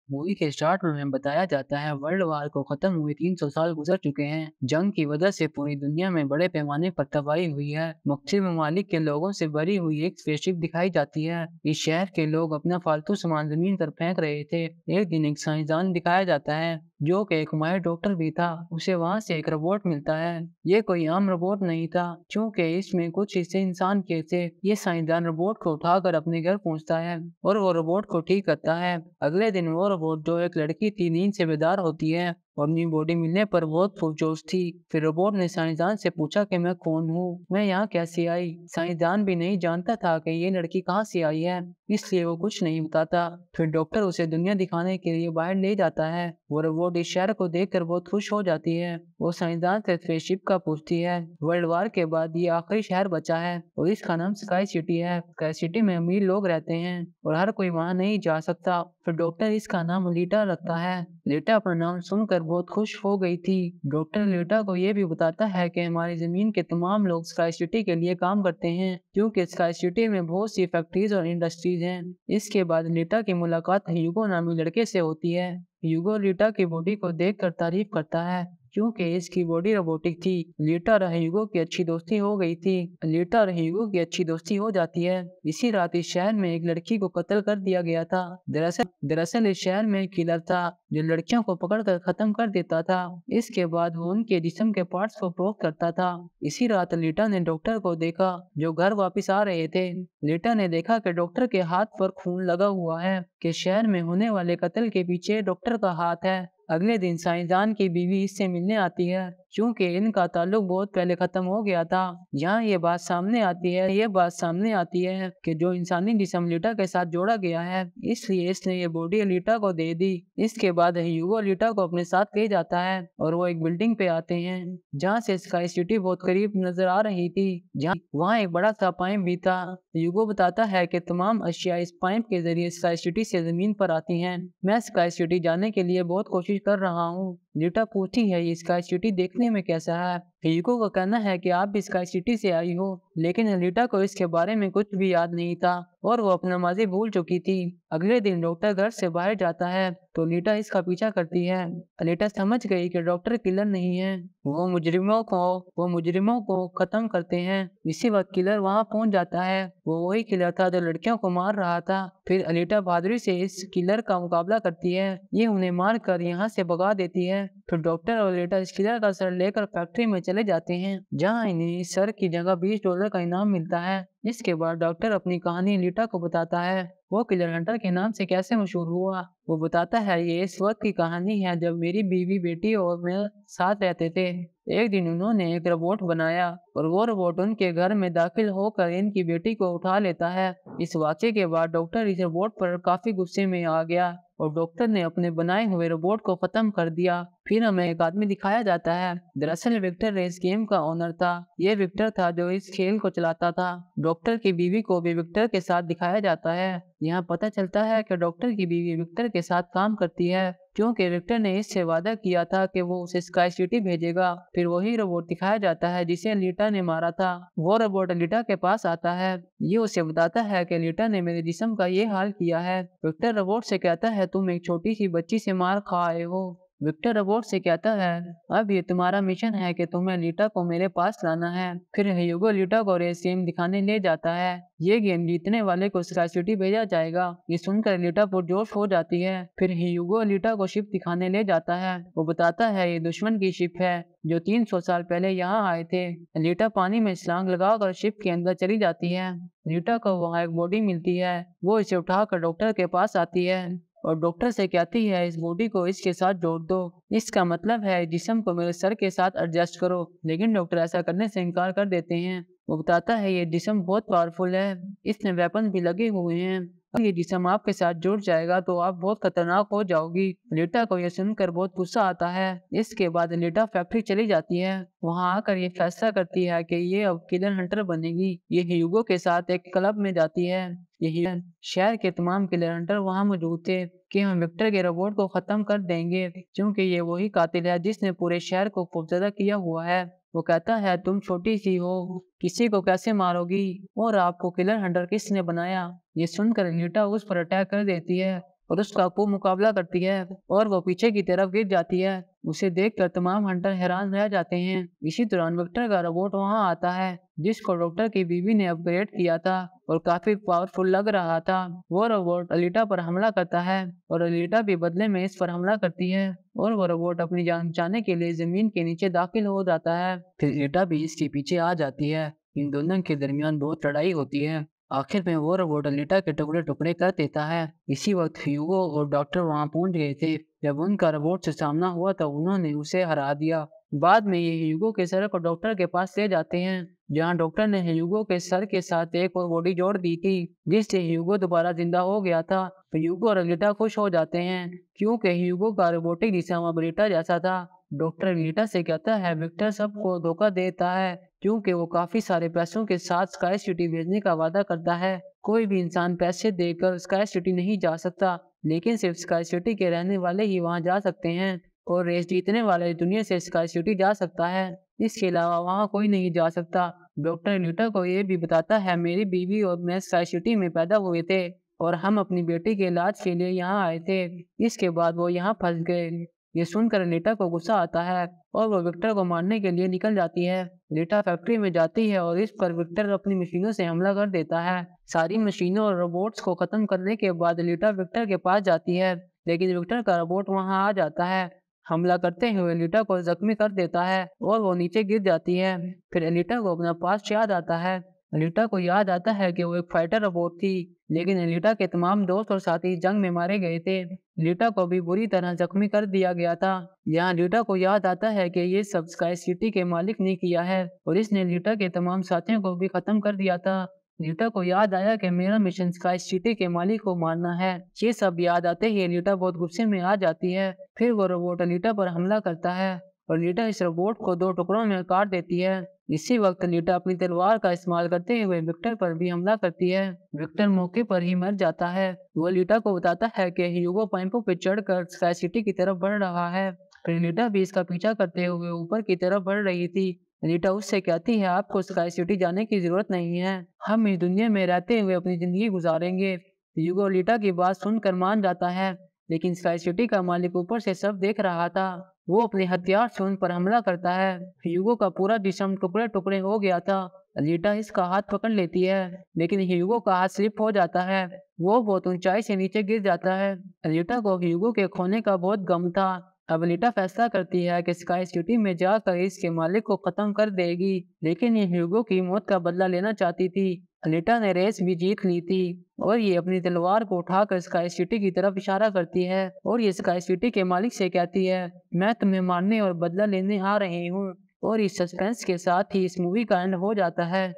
Movie के start में हमें बताया जाता है वर्ल्ड वार को खत्म हुए 300 साल गुजर चुके हैं। जंग की वजह से पूरी दुनिया में बड़े पैमाने पर तबाही हुई है। मुख्तलिफ ममालिक के लोगों से भरी हुई एक स्पेसशिप दिखाई जाती है। इस शहर के लोग अपना फालतू सामान जमीन पर फेंक रहे थे। एक दिन एक साइंसदान दिखाया जाता है जो कि एक माहिर डॉक्टर भी था। उसे वहां से एक रोबोट मिलता है। ये कोई आम रोबोट नहीं था क्योंकि इसमें कुछ हिस्से इंसान के थे। ये साइंसदान रोबोट को उठाकर अपने घर पहुंचता है और वो रोबोट को ठीक करता है। अगले दिन वो रोबोट जो एक लड़की थी नींद से बेदार होती है और न्यू बॉडी मिलने पर बहुत पुरजोश थी। फिर रोबोट ने साइंसदान से पूछा कि मैं कौन हूँ, मैं यहाँ कैसे आई। साइंसदान भी नहीं जानता था कि ये लड़की कहाँ से आई है, इसलिए वो कुछ नहीं बताता। फिर डॉक्टर उसे दुनिया दिखाने के लिए बाहर ले जाता है। वो रोबोट इस शहर को देखकर बहुत खुश हो जाती है। वो साइंसदान से स्पेसशिप का पूछती है। वर्ल्ड वार के बाद ये आखिरी शहर बचा है और इसका नाम स्काई सिटी है। स्काई सिटी में अमीर लोग रहते हैं और हर कोई वहाँ नहीं जा सकता। फिर डॉक्टर इसका नाम लीटा रखता है। लीटा अपना नाम सुनकर बहुत खुश हो गई थी। डॉक्टर लीटा को ये भी बताता है कि हमारी जमीन के तमाम लोग स्काई सिटी के लिए काम करते हैं क्योंकि स्काई सिटी में बहुत सी फैक्ट्रीज और इंडस्ट्रीज हैं। इसके बाद लीटा की मुलाकात ह्यूगो नामी लड़के से होती है। ह्यूगो लीटा की बॉडी को देखकर तारीफ करता है क्योंकि इसकी बॉडी रोबोटिक थी। लीटा और ह्यूगो की अच्छी दोस्ती हो गई थी। लीटा और ह्यूगो की अच्छी दोस्ती हो जाती है। इसी रात इस शहर में एक लड़की को कत्ल कर दिया गया था। दरअसल इस शहर में एक किलर था जो लड़कियों को पकड़कर खत्म कर देता था। इसके बाद वो उनके जिस्म के पार्ट्स को फरोख्त करता था। इसी रात लीटा ने डॉक्टर को देखा जो घर वापस आ रहे थे। लीटा ने देखा कि डॉक्टर के हाथ पर खून लगा हुआ है कि शहर में होने वाले कत्ल के पीछे डॉक्टर का हाथ है। अगले दिन साइंसदान की बीवी इससे मिलने आती है क्योंकि इनका ताल्लुक बहुत पहले खत्म हो गया था। यहाँ ये बात सामने आती है कि जो इंसानी जिस्म लीटा के साथ जोड़ा गया है इसलिए इसने ये बॉडी लीटा को दे दी। इसके बाद ह्यूगो लीटा को अपने साथ ले जाता है और वो एक बिल्डिंग पे आते हैं जहाँ से स्काई सिटी बहुत करीब नजर आ रही थी। जहाँ वहाँ एक बड़ा सा पाइप भी था। ह्यूगो बताता है कि तमाम अशिया इस पाइप के जरिए स्काई सिटी से जमीन पर आती हैं। मैं स्काई सिटी जाने के लिए बहुत कोशिश कर रहा हूँ। लीटा पूछती है ये स्काई सिटी देखने में कैसा है। ह्यूगो का कहना है कि आप भी स्काई सिटी से आई हो, लेकिन लीटा को इसके बारे में कुछ भी याद नहीं था और वो अपना माजी भूल चुकी थी। अगले दिन डॉक्टर घर से बाहर जाता है तो लीटा इसका पीछा करती है। लीटा समझ गई कि डॉक्टर किलर नहीं है, वो मुजरिमों को खत्म करते हैं। इसी वक्त किलर वहां पहुंच जाता है। वो वही किलर था जो लड़कियों को मार रहा था। फिर अलीटा बहादुरी से इस किलर का मुकाबला करती है। ये उन्हें मार कर यहाँ से भगा देती है। फिर डॉक्टर और अलीटा इस किलर का सर लेकर फैक्ट्री में चले जाते हैं जहाँ इन्हें इस सर की जगह $20 का इनाम मिलता है। इसके बाद डॉक्टर अपनी कहानी लीटा को बताता है वो किलर हंटर के नाम से कैसे मशहूर हुआ। वो बताता है ये इस वक्त की कहानी है जब मेरी बीवी बेटी और मैं साथ रहते थे। एक दिन उन्होंने एक रोबोट बनाया और वो रोबोट उनके घर में दाखिल होकर इनकी बेटी को उठा लेता है। इस वाक़े के बाद डॉक्टर इस रोबोट पर काफी गुस्से में आ गया और डॉक्टर ने अपने बनाए हुए रोबोट को खत्म कर दिया। फिर हमें एक आदमी दिखाया जाता है। दरअसल विक्टर इस गेम का ओनर था। ये विक्टर था जो इस खेल को चलाता था। डॉक्टर की बीवी को भी विक्टर के साथ दिखाया जाता है। यहाँ पता चलता है कि डॉक्टर की बीवी विक्टर के साथ काम करती है क्योंकि विक्टर ने इससे वादा किया था कि वो उसे स्काई सिटी भेजेगा। फिर वही रोबोट दिखाया जाता है जिसे लीटा ने मारा था। वो रोबोट लीटा के पास आता है। ये उसे बताता है कि लीटा ने मेरे जिस्म का ये हाल किया है। विक्टर रोबोट से कहता है तुम एक छोटी सी बच्ची से मार खा आए हो। विक्टर रोबोट से कहता है अब ये तुम्हारा मिशन है कि तुम्हें लीटा को मेरे पास लाना है। फिर ह्यूगो लीटा को रेस गेम दिखाने ले जाता है। ये गेम जीतने वाले को स्काई सिटी भेजा जाएगा। ये सुनकर लीटा पुरजोश हो जाती है। फिर ह्यूगो लीटा को शिप दिखाने ले जाता है। वो बताता है ये दुश्मन की शिप है जो 300 साल पहले यहाँ आए थे। लीटा पानी में छलांग लगाकर शिप के अंदर चली जाती है। लीटा को वहाँ एक बॉडी मिलती है। वो इसे उठाकर डॉक्टर के पास आती है और डॉक्टर से कहती है इस बॉडी को इसके साथ जोड़ दो। इसका मतलब है जिस्म को मेरे सर के साथ एडजस्ट करो, लेकिन डॉक्टर ऐसा करने से इनकार कर देते हैं। वो बताता है ये जिस्म बहुत पावरफुल है, इसमें वेपन भी लगे हुए हैं। अगर ये जिस्म आपके साथ जुड़ जाएगा तो आप बहुत खतरनाक हो जाओगी। लीटा को यह सुनकर बहुत गुस्सा आता है। इसके बाद लीटा फैक्ट्री चली जाती है। वहां आकर ये फैसला करती है कि ये अब किलर हंटर बनेगी। ये ह्यूगो के साथ एक क्लब में जाती है। यही शहर के तमाम किलर हंटर वहां मौजूद थे कि हम विक्टर के रोबोट को खत्म कर देंगे क्योंकि ये वही कातिल है जिसने पूरे शहर को खौफजदा किया हुआ है। वो कहता है तुम छोटी सी हो, किसी को कैसे मारोगी और आपको किलर हंटर किसने बनाया। ये सुनकर लीटा उस पर अटैक कर देती है और उसका खूब मुकाबला करती है और वो पीछे की तरफ गिर जाती है। उसे देखकर तमाम हंटर हैरान रह जाते हैं। इसी दौरान विक्टर का रोबोट वहां आता है जिसको डॉक्टर की बीवी ने अपग्रेड किया था और काफी पावरफुल लग रहा था। वो रोबोट अलीटा पर हमला करता है और अलीटा भी बदले में इस पर हमला करती है और वो रोबोट अपनी जान बचाने के लिए जमीन के नीचे दाखिल हो जाता है। फिर अलीटा भी इसके पीछे आ जाती है। इन दोनों के दरमियान बहुत लड़ाई होती है। आखिर में वो रोबोट अलीटा के टुकड़े टुकड़े कर देता है। इसी वक्त ह्यूगो और डॉक्टर वहां पहुंच गए थे। जब उनका रोबोट से सामना हुआ तो उन्होंने उसे हरा दिया। बाद में ये ह्यूगो के सर को डॉक्टर के पास ले जाते हैं, जहां डॉक्टर ने ह्यूगो के सर के साथ एक और बॉडी जोड़ दी थी जिससे ह्यूगो दोबारा जिंदा हो गया था। तो ह्यूगो और अलीटा खुश हो जाते हैं क्योंकि ह्यूगो का रोबोटिक जिस्म अब अलीटा जैसा था। डॉक्टर अलीटा से कहता है विक्टर सबको धोखा देता है क्योंकि वो काफी सारे पैसों के साथ स्काई सिटी भेजने का वादा करता है। कोई भी इंसान पैसे देकर स्काई सिटी नहीं जा सकता, लेकिन सिर्फ स्काई सिटी के रहने वाले ही वहां जा सकते हैं और रेस जीतने वाले दुनिया से स्काई सिटी जा सकता है। इसके अलावा वहां कोई नहीं जा सकता। डॉक्टर न्यूटन को ये भी बताता है मेरी बीवी और मैं स्काई सिटी में पैदा हुए थे और हम अपनी बेटी के इलाज के लिए यहाँ आए थे। इसके बाद वो यहाँ फंस गए। ये सुनकर लीटा को गुस्सा आता है और वो विक्टर को मारने के लिए निकल जाती है। लीटा फैक्ट्री में जाती है और इस पर विक्टर अपनी मशीनों से हमला कर देता है। सारी मशीनों और रोबोट्स को खत्म करने के बाद लीटा विक्टर के पास जाती है, लेकिन विक्टर का रोबोट वहां आ जाता है। हमला करते हुए एलिटा को जख्मी कर देता है और वो नीचे गिर जाती है। फिर एलिटा को अपना पास्ट याद आता है। एलिटा को याद आता है कि वो एक फाइटर रोबोट थी, लेकिन एलिटा के तमाम दोस्त और साथी जंग में मारे गए थे। एलिटा को भी बुरी तरह जख्मी कर दिया गया था। यहाँ एलिटा को याद आता है कि ये सब स्काई सिटी के मालिक ने किया है और इसने एलिटा के तमाम साथियों को भी खत्म कर दिया था। एलिटा को याद आया कि मेरा मिशन स्काई सिटी के मालिक को मारना है। ये सब याद आते ही एलिटा बहुत गुस्से में आ जाती है। फिर वो रोबोट अलीटा पर हमला करता है और अलीटा इस रोबोट को दो टुकड़ों में काट देती है। इसी वक्त अलीटा अपनी तलवार का इस्तेमाल करते हुए विक्टर पर भी हमला करती है। विक्टर मौके पर ही मर जाता है। वो अलीटा को बताता है कि ह्यूगो पाइपों पर चढ़कर स्काई सिटी की तरफ बढ़ रहा है। फिर अलीटा भी इसका पीछा करते हुए ऊपर की तरफ बढ़ रही थी। अलीटा उससे कहती है आपको स्काई सिटी जाने की जरूरत नहीं है, हम इस दुनिया में रहते हुए अपनी जिंदगी गुजारेंगे। ह्यूगो अलीटा की बात सुनकर मान जाता है, लेकिन स्काई सिटी का मालिक ऊपर से सब देख रहा था। वो अपने हथियार से उन पर हमला करता है। ह्यूगो का पूरा जिस्म टुकड़े टुकड़े हो गया था। अलीटा इसका हाथ पकड़ लेती है, लेकिन ह्यूगो का हाथ स्लिप हो जाता है। वो बहुत ऊंचाई से नीचे गिर जाता है। अलीटा को ह्यूगो के खोने का बहुत गम था। अब अलीटा फैसला करती है कि स्काई सिटी में जाकर इसके मालिक को खत्म कर देगी, लेकिन ये ह्यूगो की मौत का बदला लेना चाहती थी। अलीटा ने रेस भी जीत ली थी और ये अपनी तलवार को उठाकर स्काई सिटी की तरफ इशारा करती है और ये स्काई सिटी के मालिक से कहती है मैं तुम्हें मारने और बदला लेने आ रही हूँ। और इस सस्पेंस के साथ ही इस मूवी का एंड हो जाता है।